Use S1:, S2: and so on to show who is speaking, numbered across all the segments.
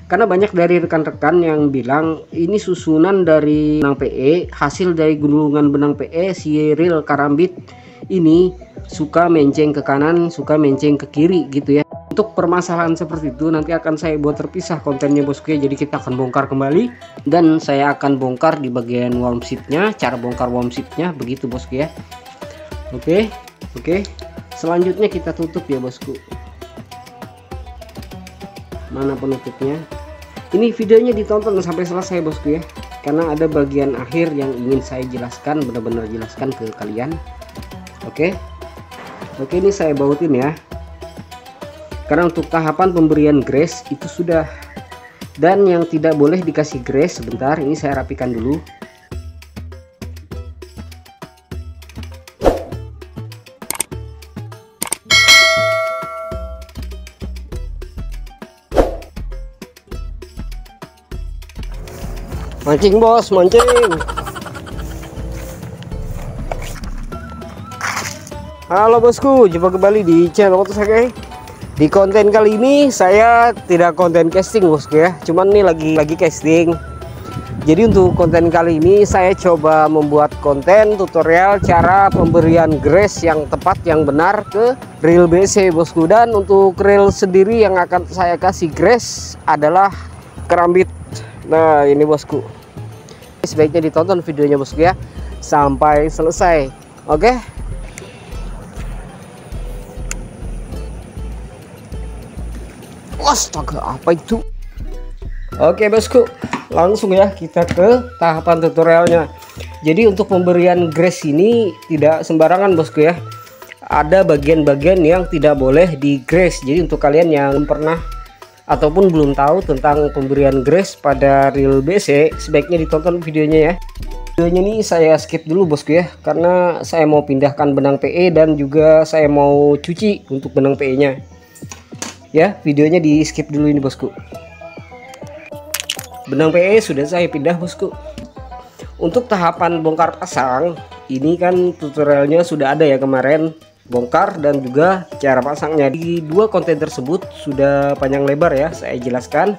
S1: Karena banyak dari rekan-rekan yang bilang ini susunan dari benang PE, hasil dari gunungan benang PE si reel karambit ini suka menceng ke kanan, suka menceng ke kiri gitu ya. Untuk permasalahan seperti itu nanti akan saya buat terpisah kontennya bosku ya. Jadi kita akan bongkar kembali dan saya akan bongkar di bagian worm sheetnya, cara bongkar worm sheetnya begitu bosku ya. Oke. Selanjutnya kita tutup ya bosku. Mana penutupnya? Ini videonya ditonton sampai selesai bosku ya, karena ada bagian akhir yang ingin saya jelaskan, benar-benar jelaskan ke kalian. Oke, ini saya bautin ya, karena untuk tahapan pemberian grace itu sudah, dan yang tidak boleh dikasih grace sebentar, ini saya rapikan dulu. Mancing bos, mancing. Halo bosku, jumpa kembali di channel Motosakai. Di konten kali ini saya tidak konten casting bosku ya, cuman ini lagi casting. Jadi untuk konten kali ini saya coba membuat konten tutorial cara pemberian grace yang tepat, yang benar ke reel BC bosku. Dan untuk reel sendiri yang akan saya kasih grace adalah kerambit. Nah ini bosku, sebaiknya ditonton videonya bosku ya sampai selesai. Oke. Astaga, apa itu? Oke bosku, langsung ya kita ke tahapan tutorialnya. Jadi untuk pemberian grace ini tidak sembarangan bosku ya, ada bagian-bagian yang tidak boleh di grace. Jadi untuk kalian yang pernah ataupun belum tahu tentang pemberian grace pada reel BC, sebaiknya ditonton videonya ya. Videonya ini saya skip dulu bosku ya, karena saya mau pindahkan benang PE dan juga saya mau cuci untuk benang PE nya ya. Videonya di skip dulu ini bosku. Benang PE sudah saya pindah bosku. Untuk tahapan bongkar pasang ini kan tutorialnya sudah ada ya kemarin, bongkar dan juga cara pasangnya. Di dua konten tersebut sudah panjang lebar ya saya jelaskan.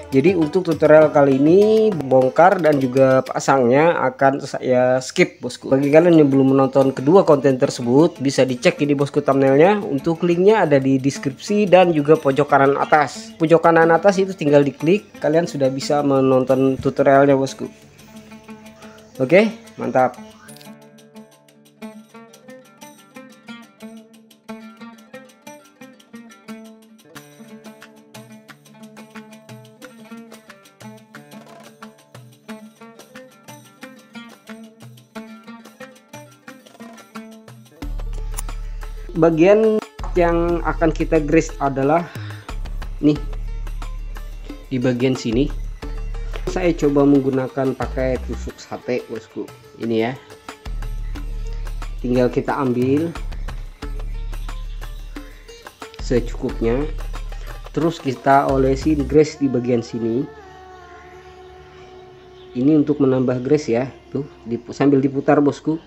S1: Jadi untuk tutorial kali ini bongkar dan juga pasangnya akan saya skip bosku. Bagi kalian yang belum menonton kedua konten tersebut, bisa dicek ini bosku thumbnailnya. Untuk linknya ada di deskripsi dan juga pojok kanan atas. Pojok kanan atas itu tinggal diklik, kalian sudah bisa menonton tutorialnya bosku. Oke, mantap. Bagian yang akan kita grease adalah nih di bagian sini. Saya coba menggunakan pakai tusuk sate bosku, ini ya. Tinggal kita ambil secukupnya, terus kita olesin grease di bagian sini. Ini untuk menambah grease ya, tuh sambil diputar bosku.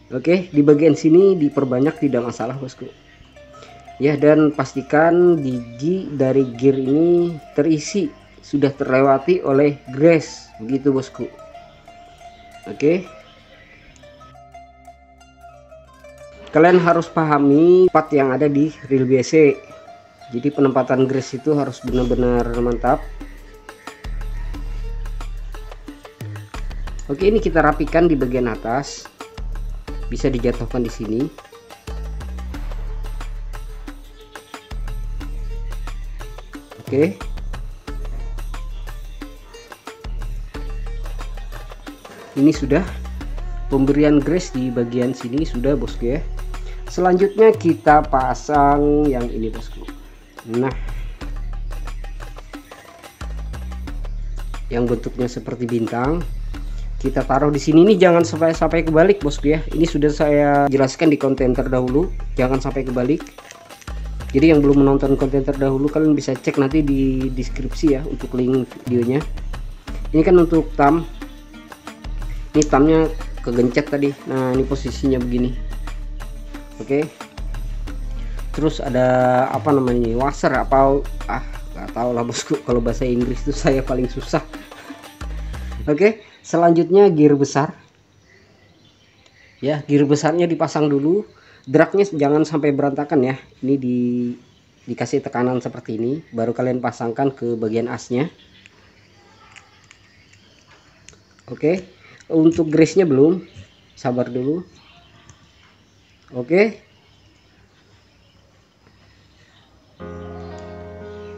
S1: Oke, di bagian sini diperbanyak tidak masalah bosku ya, dan pastikan gigi dari gear ini terisi, sudah terlewati oleh grease begitu bosku. Oke, kalian harus pahami tempat yang ada di reel BC. Jadi penempatan grease itu harus benar-benar mantap. Oke, ini kita rapikan di bagian atas. Bisa dijatuhkan di sini. Oke. Ini sudah pemberian grease di bagian sini sudah bosku ya. Selanjutnya kita pasang yang ini bosku. Nah, yang bentuknya seperti bintang kita taruh di sini. Ini jangan sampai kebalik bosku ya, ini sudah saya jelaskan di konten terdahulu, jangan sampai kebalik. Jadi yang belum menonton konten terdahulu kalian bisa cek nanti di deskripsi ya untuk link videonya. Ini kan untuk thumb, ini thumbnya kegencet tadi. Nah ini posisinya begini. Oke, terus ada apa namanya, washer apa, nggak tahu lah bosku, kalau bahasa Inggris itu saya paling susah. Oke, selanjutnya gear besar ya, gear besarnya dipasang dulu. Dragnya jangan sampai berantakan ya, ini dikasih tekanan seperti ini, baru kalian pasangkan ke bagian asnya. Oke, untuk grease-nya belum, sabar dulu. Oke,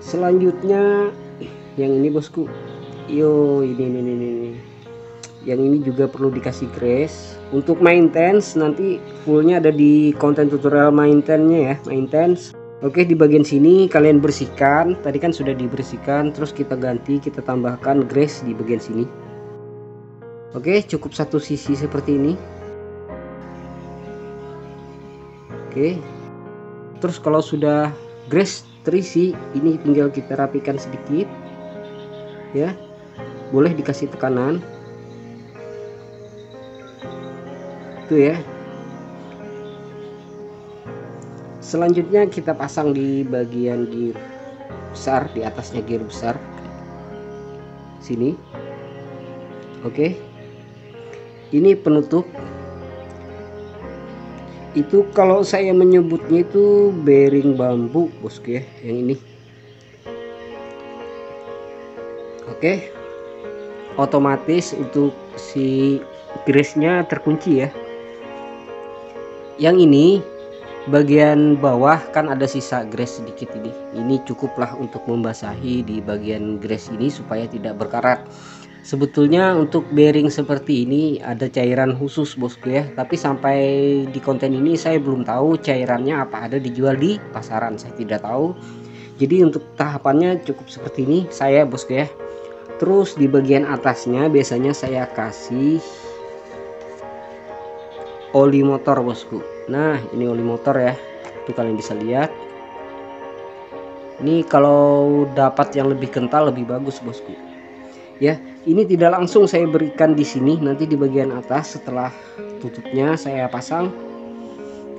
S1: selanjutnya yang ini bosku, ini yang ini juga perlu dikasih grease. Untuk maintenance nanti fullnya ada di konten tutorial maintenance-nya ya, maintenance. Oke, di bagian sini kalian bersihkan, tadi kan sudah dibersihkan, terus kita ganti, kita tambahkan grease di bagian sini. Oke, cukup satu sisi seperti ini. Oke, terus kalau sudah grease terisi, ini tinggal kita rapikan sedikit ya, boleh dikasih tekanan tuh ya. Selanjutnya kita pasang di bagian gear besar, di atasnya gear besar sini. Oke, ini penutup, itu kalau saya menyebutnya itu bearing bambu bosku ya, yang ini. Oke, otomatis untuk si grease-nya terkunci ya. Yang ini bagian bawah kan ada sisa grease sedikit, ini cukuplah untuk membasahi di bagian grease ini supaya tidak berkarat. Sebetulnya untuk bearing seperti ini ada cairan khusus bosku ya, tapi sampai di konten ini saya belum tahu cairannya apa ada dijual di pasaran, saya tidak tahu. Jadi untuk tahapannya cukup seperti ini saya bosku ya. Terus di bagian atasnya biasanya saya kasih oli motor bosku. Nah, ini oli motor ya, tuh kalian bisa lihat. Ini kalau dapat yang lebih kental lebih bagus bosku ya. Ini tidak langsung saya berikan di sini, nanti di bagian atas setelah tutupnya saya pasang.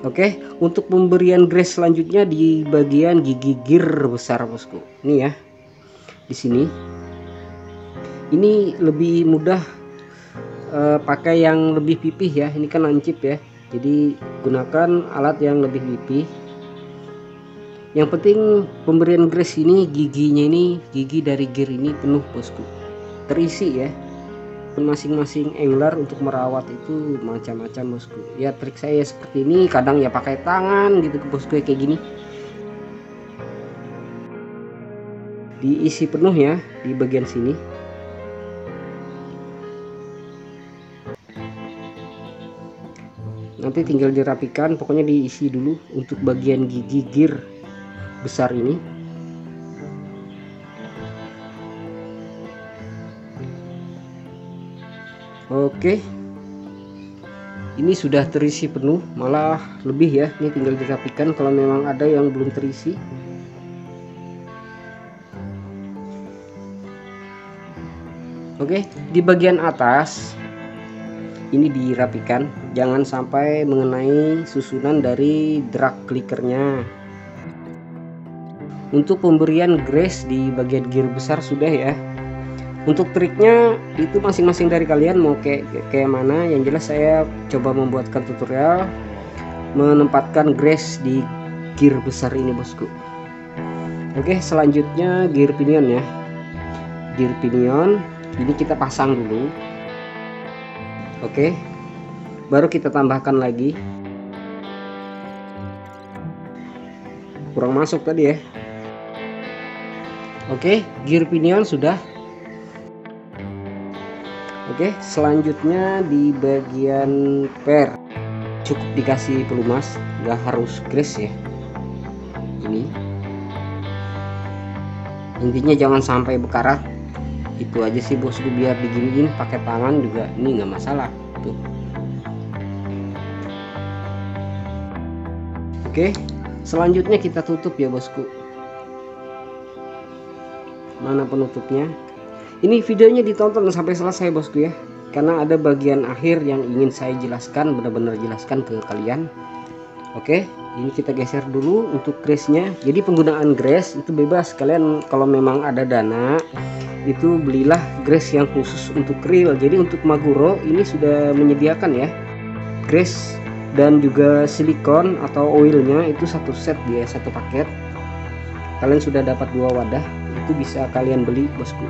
S1: Oke, untuk pemberian grease selanjutnya di bagian gigi gear besar bosku. Ini ya, di sini ini lebih mudah pakai yang lebih pipih ya, ini kan lancip ya, jadi gunakan alat yang lebih pipih. Yang penting pemberian grease ini giginya, ini gigi dari gear ini penuh bosku, terisi ya. Masing-masing angler untuk merawat itu macam-macam bosku ya. Trik saya seperti ini, kadang ya pakai tangan gitu bosku kayak gini, diisi penuh ya di bagian sini. Nanti tinggal dirapikan, pokoknya diisi dulu untuk bagian gigi gear besar ini. Oke, ini sudah terisi penuh, malah lebih ya, ini tinggal dirapikan kalau memang ada yang belum terisi. Oke, di bagian atas ini dirapikan, jangan sampai mengenai susunan dari drag clickernya. Untuk pemberian grease di bagian gear besar sudah ya. Untuk triknya itu masing-masing dari kalian mau kayak mana. Yang jelas saya coba membuatkan tutorial menempatkan grease di gear besar ini bosku. Oke, selanjutnya gear pinion ya. Gear pinion ini kita pasang dulu. Oke, baru kita tambahkan lagi. Kurang masuk tadi ya. Oke, gear pinion sudah. Oke, selanjutnya di bagian per cukup dikasih pelumas, nggak harus grease ya. Ini intinya jangan sampai berkarat, itu aja sih bosku, biar diginiin pakai tangan juga ini nggak masalah tuh. Oke, selanjutnya kita tutup ya bosku. Mana penutupnya? Ini videonya ditonton sampai selesai bosku ya, karena ada bagian akhir yang ingin saya jelaskan, benar-benar jelaskan ke kalian. Oke, ini kita geser dulu untuk grease-nya. Jadi penggunaan grease itu bebas, kalian kalau memang ada dana itu belilah grease yang khusus untuk reel. Jadi untuk Maguro ini sudah menyediakan ya grease dan juga silikon atau oilnya, itu satu set dia, satu paket. Kalian sudah dapat 2 wadah, itu bisa kalian beli bosku.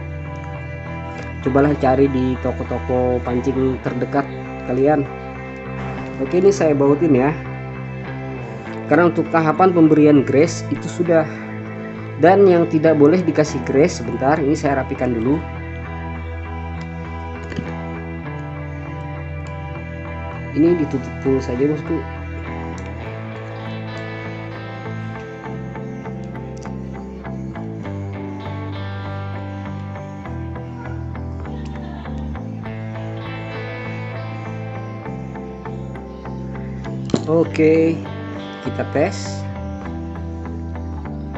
S1: Cobalah cari di toko-toko pancing terdekat kalian. Oke, ini saya bautin ya, karena untuk tahapan pemberian grease itu sudah. Dan yang tidak boleh dikasih grease, sebentar ini saya rapikan dulu. Ini ditutup full saja bosku. Oke, kita tes.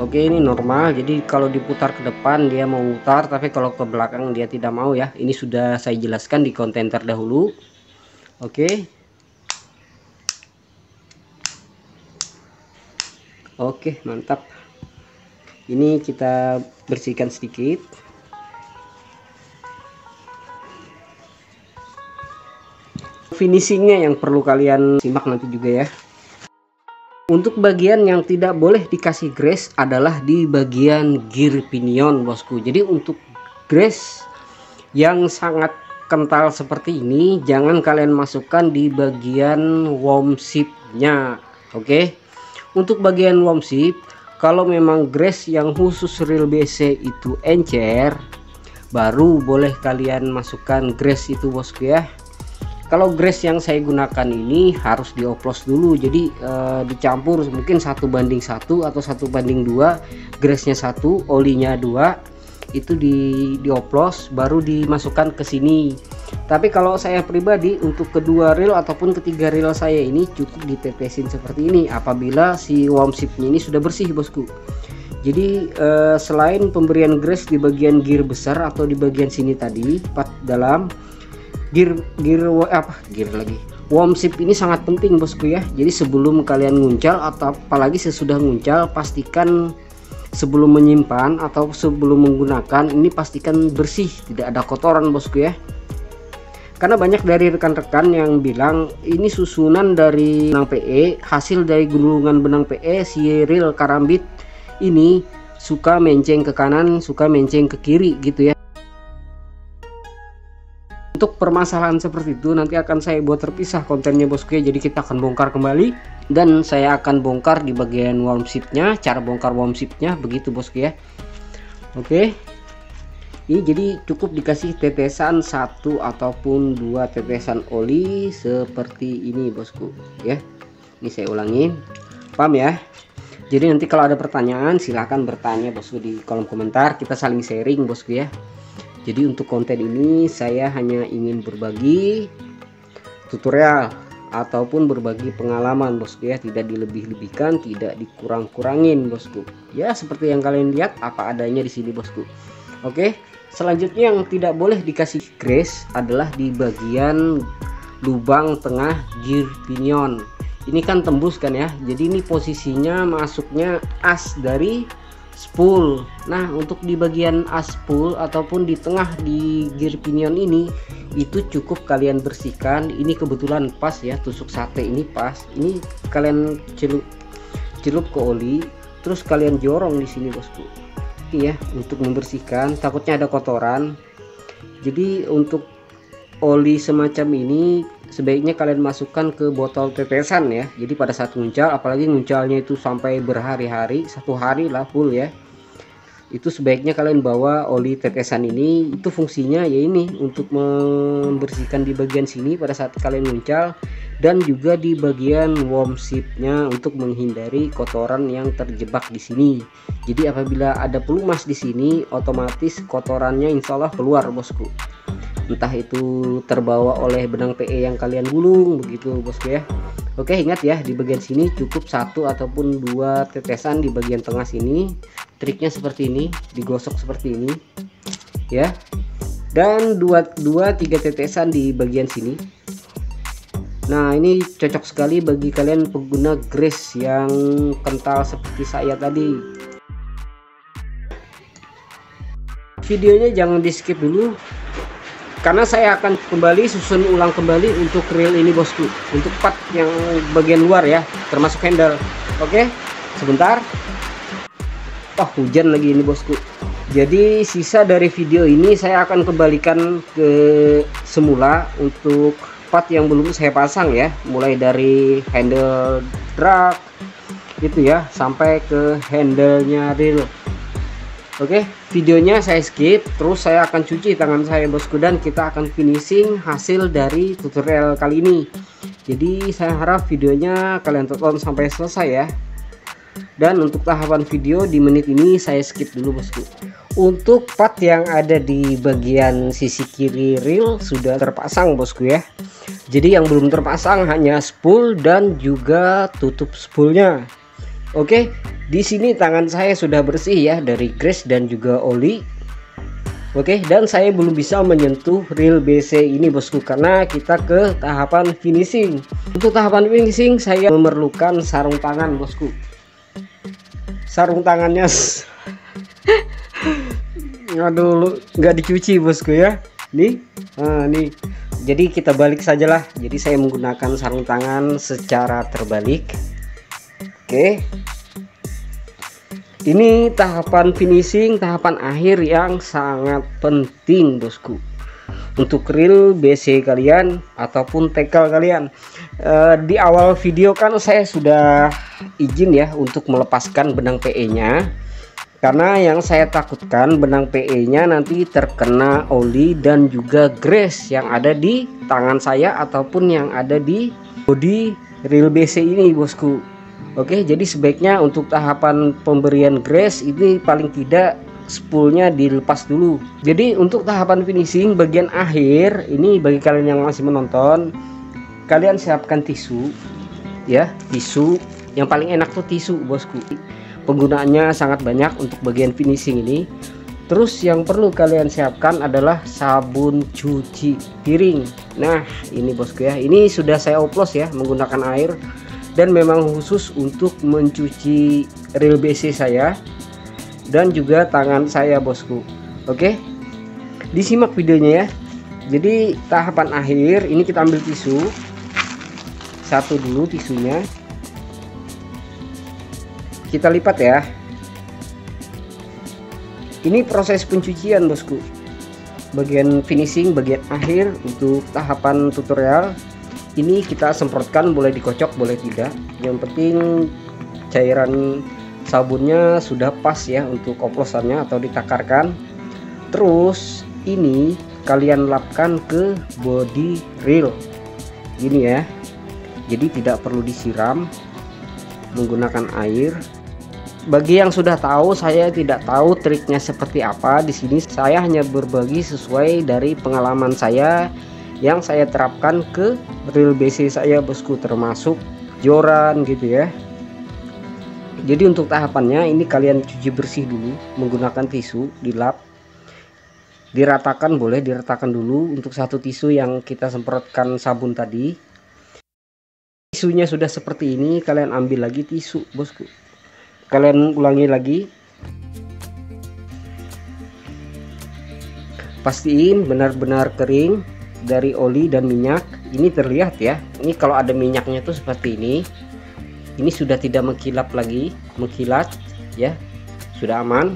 S1: Oke, ini normal, jadi kalau diputar ke depan dia mau mutar, tapi kalau ke belakang dia tidak mau ya. Ini sudah saya jelaskan di konten terdahulu. Oke. Oke, mantap. Ini kita bersihkan sedikit. Finishingnya yang perlu kalian simak nanti juga ya. Untuk bagian yang tidak boleh dikasih grease adalah di bagian gear pinion bosku. Jadi untuk grease yang sangat kental seperti ini jangan kalian masukkan di bagian wormship-nya. Oke. Untuk bagian wormship, kalau memang grease yang khusus reel BC itu encer, baru boleh kalian masukkan grease itu bosku ya. Kalau grease yang saya gunakan ini harus dioplos dulu, jadi dicampur mungkin 1:1 atau 1:2, grease-nya 1, olinya 2, itu dioplos baru dimasukkan ke sini. Tapi kalau saya pribadi untuk kedua reel ataupun ketiga reel saya ini cukup ditetesin seperti ini apabila si wormship-nya ini sudah bersih bosku. Jadi selain pemberian grease di bagian gear besar atau di bagian sini tadi, part dalam gear lagi, wormship ini sangat penting bosku ya. Jadi sebelum kalian nguncal atau apalagi sesudah nguncal, pastikan sebelum menyimpan atau sebelum menggunakan ini pastikan bersih, tidak ada kotoran bosku ya. Karena banyak dari rekan-rekan yang bilang ini susunan dari benang PE, hasil dari gulungan benang PE si reel karambit ini suka menceng ke kanan, suka menceng ke kiri gitu ya. Untuk permasalahan seperti itu nanti akan saya buat terpisah kontennya bosku ya. Jadi kita akan bongkar kembali dan saya akan bongkar di bagian wormship-nya, cara bongkar wormship-nya begitu bosku ya. Oke. Ini jadi cukup dikasih tetesan 1 ataupun 2 tetesan oli seperti ini bosku ya. Ini saya ulangin. Paham ya? Jadi nanti kalau ada pertanyaan silahkan bertanya bosku di kolom komentar, kita saling sharing bosku ya. Jadi untuk konten ini saya hanya ingin berbagi tutorial ataupun berbagi pengalaman bosku ya, tidak dilebih-lebihkan, tidak dikurang-kurangin bosku. Ya seperti yang kalian lihat apa adanya di sini bosku. Oke, selanjutnya yang tidak boleh dikasih grease adalah di bagian lubang tengah gear pinion. Ini kan tembus kan ya, jadi ini posisinya masuknya as dari spool. Nah untuk di bagian as spool ataupun di tengah di gear pinion ini itu cukup kalian bersihkan. Ini kebetulan pas ya, tusuk sate ini pas. Ini kalian celup ke oli, terus kalian jorong di sini bosku. Ini ya untuk membersihkan, takutnya ada kotoran. Jadi untuk oli semacam ini sebaiknya kalian masukkan ke botol tetesan ya. Jadi pada saat nguncal, apalagi nguncalnya itu sampai berhari-hari, 1 hari lah full ya, itu sebaiknya kalian bawa oli tetesan ini. Itu fungsinya ya ini untuk membersihkan di bagian sini pada saat kalian nguncal, dan juga di bagian wormship-nya untuk menghindari kotoran yang terjebak di sini. Jadi apabila ada pelumas di sini, otomatis kotorannya insya Allah keluar bosku. Entah itu terbawa oleh benang PE yang kalian gulung begitu bosku ya. Oke, ingat ya di bagian sini cukup 1 ataupun 2 tetesan di bagian tengah sini. Triknya seperti ini, digosok seperti ini ya, dan 2-3 tetesan di bagian sini Nah, ini cocok sekali bagi kalian pengguna grease yang kental seperti saya tadi. Videonya jangan di skip dulu, karena saya akan kembali susun ulang kembali untuk reel ini bosku, untuk part yang bagian luar ya, termasuk handle. Oke, sebentar. Oh, hujan lagi ini bosku. Jadi sisa dari video ini saya akan kembalikan ke semula untuk part yang belum saya pasang ya, mulai dari handle drag gitu ya sampai ke handlenya reel. Oke, videonya saya skip, terus saya akan cuci tangan saya bosku, dan kita akan finishing hasil dari tutorial kali ini. Jadi saya harap videonya kalian tonton sampai selesai ya. Dan untuk tahapan video di menit ini saya skip dulu bosku. Untuk part yang ada di bagian sisi kiri reel sudah terpasang bosku ya. Jadi yang belum terpasang hanya spool dan juga tutup spoolnya. Oke, di sini tangan saya sudah bersih ya dari grease dan juga oli. Oke, dan saya belum bisa menyentuh reel BC ini bosku karena kita ke tahapan finishing. Untuk tahapan finishing saya memerlukan sarung tangan bosku. Sarung tangannya aduh, nggak dicuci bosku ya. Nih, nih. Jadi kita balik sajalah. Jadi saya menggunakan sarung tangan secara terbalik. Oke. Ini tahapan finishing, tahapan akhir yang sangat penting bosku. Untuk reel BC kalian ataupun tackle kalian. Di awal video kan saya sudah izin ya untuk melepaskan benang PE nya, karena yang saya takutkan benang PE nya nanti terkena oli dan juga grease yang ada di tangan saya ataupun yang ada di bodi reel BC ini bosku. Oke, jadi sebaiknya untuk tahapan pemberian grease ini paling tidak spoolnya dilepas dulu. Jadi untuk tahapan finishing bagian akhir ini, bagi kalian yang masih menonton, kalian siapkan tisu ya, tisu. Yang paling enak tuh tisu bosku, penggunaannya sangat banyak untuk bagian finishing ini. Terus yang perlu kalian siapkan adalah sabun cuci piring. Nah ini bosku ya, ini sudah saya oplos ya menggunakan air, dan memang khusus untuk mencuci reel BC saya dan juga tangan saya bosku. Oke, disimak videonya ya. Jadi tahapan akhir ini kita ambil tisu satu dulu, tisunya kita lipat ya. Ini proses pencucian bosku, bagian finishing, bagian akhir untuk tahapan tutorial ini. Kita semprotkan, boleh dikocok boleh tidak, yang penting cairan sabunnya sudah pas ya untuk oplosannya atau ditakarkan. Terus ini kalian lapkan ke body reel gini ya, jadi tidak perlu disiram menggunakan air. Bagi yang sudah tahu, saya tidak tahu triknya seperti apa. Di sini saya hanya berbagi sesuai dari pengalaman saya yang saya terapkan ke reel BC saya bosku, termasuk joran gitu ya. Jadi untuk tahapannya ini kalian cuci bersih dulu menggunakan tisu, dilap, diratakan, boleh diratakan dulu untuk satu tisu yang kita semprotkan sabun tadi. Tisunya sudah seperti ini, kalian ambil lagi tisu bosku, kalian ulangi lagi, pastiin benar-benar kering dari oli dan minyak. Ini terlihat ya, ini kalau ada minyaknya tuh seperti ini sudah tidak mengkilap lagi, mengkilat ya, sudah aman.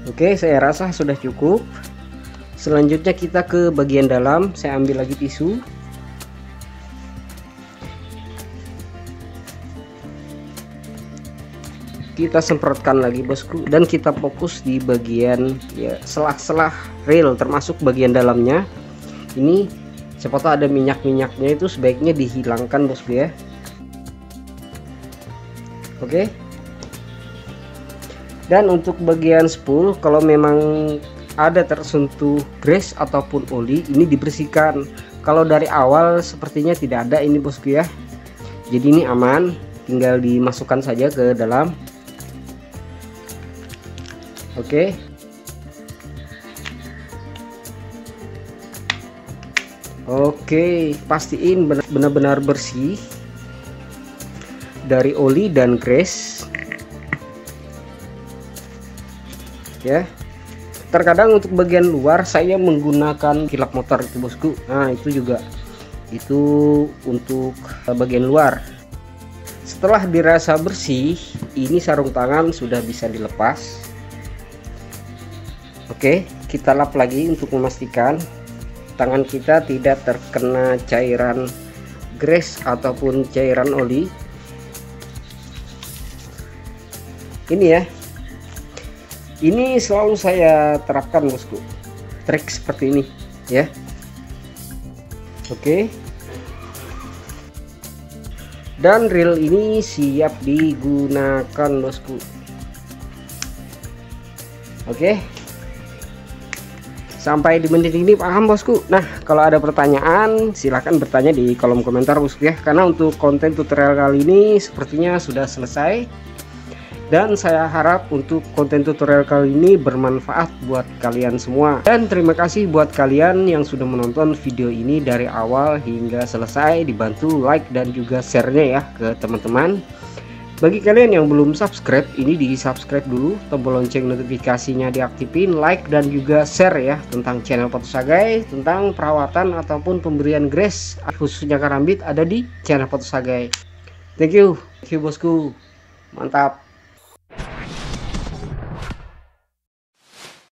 S1: Oke, saya rasa sudah cukup. Selanjutnya kita ke bagian dalam, saya ambil lagi tisu. Kita semprotkan lagi bosku, dan kita fokus di bagian ya selah-selah reel, termasuk bagian dalamnya. Ini siapa tahu ada minyak-minyaknya, itu sebaiknya dihilangkan bosku ya. Oke. Dan untuk bagian spool, kalau memang ada tersentuh grease ataupun oli, ini dibersihkan. Kalau dari awal sepertinya tidak ada ini bosku ya, jadi ini aman, tinggal dimasukkan saja ke dalam. Oke. Oke, pastiin benar-benar bersih dari oli dan grease ya. Terkadang untuk bagian luar saya menggunakan kilap motor itu bosku. Nah itu juga itu untuk bagian luar. Setelah dirasa bersih, ini sarung tangan sudah bisa dilepas. Oke, kita lap lagi untuk memastikan tangan kita tidak terkena cairan grease ataupun cairan oli. Ini ya, ini selalu saya terapkan bosku, trik seperti ini ya. Oke, dan reel ini siap digunakan bosku. Oke, sampai di menit ini paham bosku. Nah kalau ada pertanyaan silahkan bertanya di kolom komentar bosku ya, karena untuk konten tutorial kali ini sepertinya sudah selesai. Dan saya harap untuk konten tutorial kali ini bermanfaat buat kalian semua. Dan terima kasih buat kalian yang sudah menonton video ini dari awal hingga selesai. Dibantu like dan juga share-nya ya ke teman-teman. Bagi kalian yang belum subscribe, ini di subscribe dulu, tombol lonceng notifikasinya diaktifin, like dan juga share ya tentang channel Potosagai, tentang perawatan ataupun pemberian grease khususnya karambit ada di channel Potosagai. Thank you bosku, mantap.